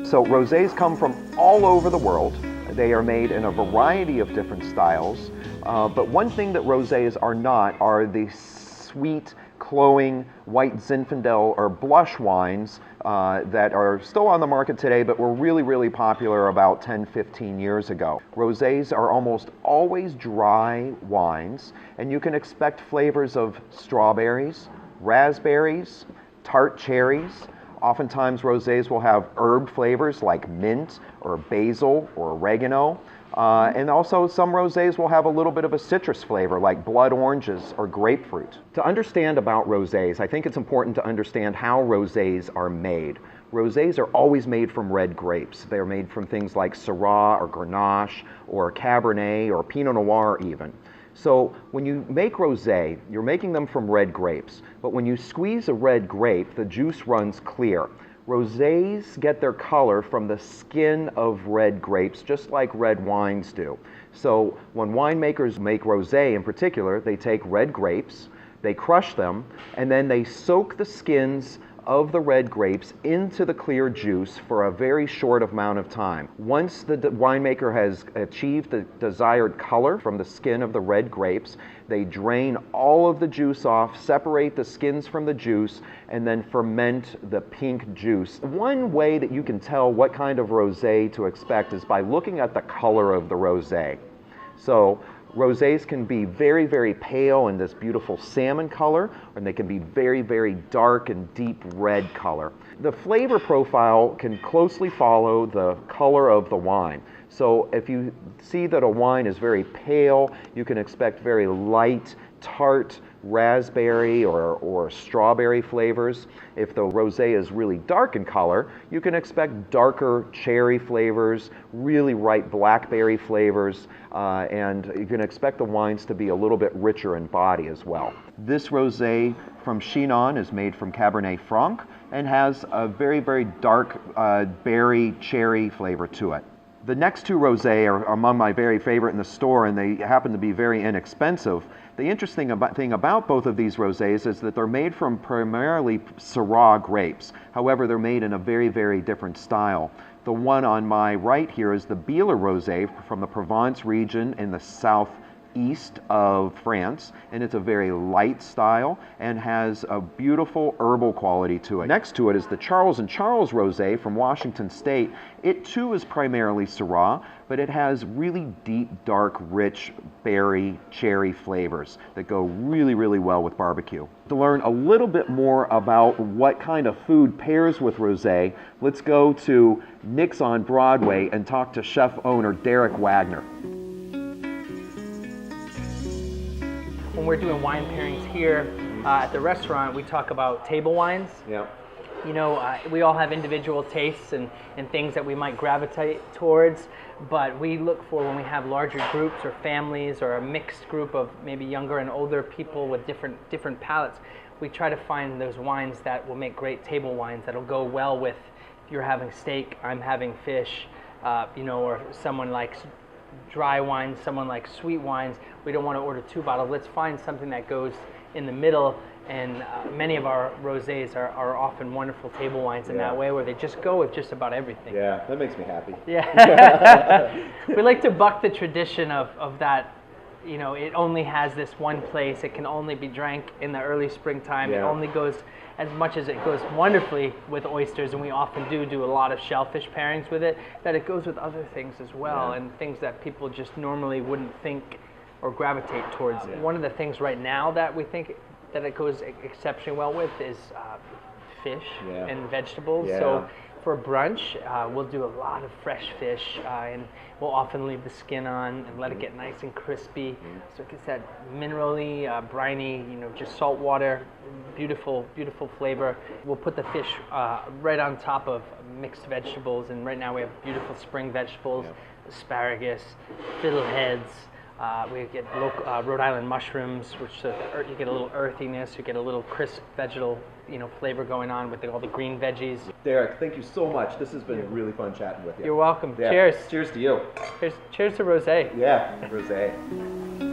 So rosés come from all over the world. They are made in a variety of different styles. But one thing that rosés are not are the sweet, cloying white Zinfandel or blush wines that are still on the market today, but were really, really popular about 10, 15 years ago. Rosés are almost always dry wines, and you can expect flavors of strawberries, raspberries, tart cherries. Oftentimes rosés will have herb flavors like mint or basil or oregano. And also some rosés will have a little bit of a citrus flavor like blood oranges or grapefruit. To understand about rosés, I think it's important to understand how rosés are made. Rosés are always made from red grapes. They're made from things like Syrah or Grenache or Cabernet or Pinot Noir even. So when you make rosé, you're making them from red grapes. But when you squeeze a red grape, the juice runs clear. Rosés get their color from the skin of red grapes, just like red wines do. So when winemakers make rosé in particular, they take red grapes, they crush them, and then they soak the skins of the red grapes into the clear juice for a very short amount of time. Once the winemaker has achieved the desired color from the skin of the red grapes, they drain all of the juice off, separate the skins from the juice, and then ferment the pink juice. One way that you can tell what kind of rosé to expect is by looking at the color of the rosé. So rosés can be very, very pale in this beautiful salmon color, and they can be very, very dark and deep red color. The flavor profile can closely follow the color of the wine. So if you see that a wine is very pale, you can expect very light, tart, raspberry or strawberry flavors. If the rosé is really dark in color, you can expect darker cherry flavors, really ripe blackberry flavors, and you can expect the wines to be a little bit richer in body as well. This rosé from Chinon is made from Cabernet Franc and has a very, very dark berry cherry flavor to it. The next two rosé are among my very favorite in the store, and they happen to be very inexpensive. The interesting thing about both of these rosés is that they're made from primarily Syrah grapes. However, they're made in a very, very different style. The one on my right here is the Bieler rosé from the Provence region in the southeast of France, and it's a very light style and has a beautiful herbal quality to it. Next to it is the Charles & Charles rosé from Washington State. It too is primarily Syrah, but it has really deep, dark, rich berry, cherry flavors that go really, really well with barbecue. To learn a little bit more about what kind of food pairs with rosé, let's go to Nick's on Broadway and talk to chef owner Derek Wagner. When we're doing wine pairings here at the restaurant, we talk about table wines. Yeah. You know, we all have individual tastes and things that we might gravitate towards, but we look for when we have larger groups or families or a mixed group of maybe younger and older people with different palates, we try to find those wines that will make great table wines that'll go well with, if you're having steak, I'm having fish, you know, or someone likes dry wines, someone likes sweet wines. We don't want to order 2 bottles. Let's find something that goes in the middle, and many of our rosés are often wonderful table wines in that way, where they just go with just about everything. Yeah, that makes me happy. Yeah. We like to buck the tradition of that, you know, it only has this one place, it can only be drank in the early springtime, it only goes, as much as it goes wonderfully with oysters, and we often do a lot of shellfish pairings with it, that it goes with other things as well, and things that people just normally wouldn't think or gravitate towards. One of the things right now that we think that it goes exceptionally well with is fish and vegetables. So for brunch, we'll do a lot of fresh fish, and we'll often leave the skin on and let it get nice and crispy. So it gets that minerally, briny, you know, just salt water, beautiful, beautiful flavor. We'll put the fish right on top of mixed vegetables, and right now we have beautiful spring vegetables, asparagus, fiddleheads. We get local, Rhode Island mushrooms, which you get a little earthiness, you get a little crisp vegetal, you know, flavor going on with all the green veggies. Derek, thank you so much. This has been really fun chatting with you. You're welcome. Cheers. Cheers to you. Cheers to rosé. Yeah, rosé.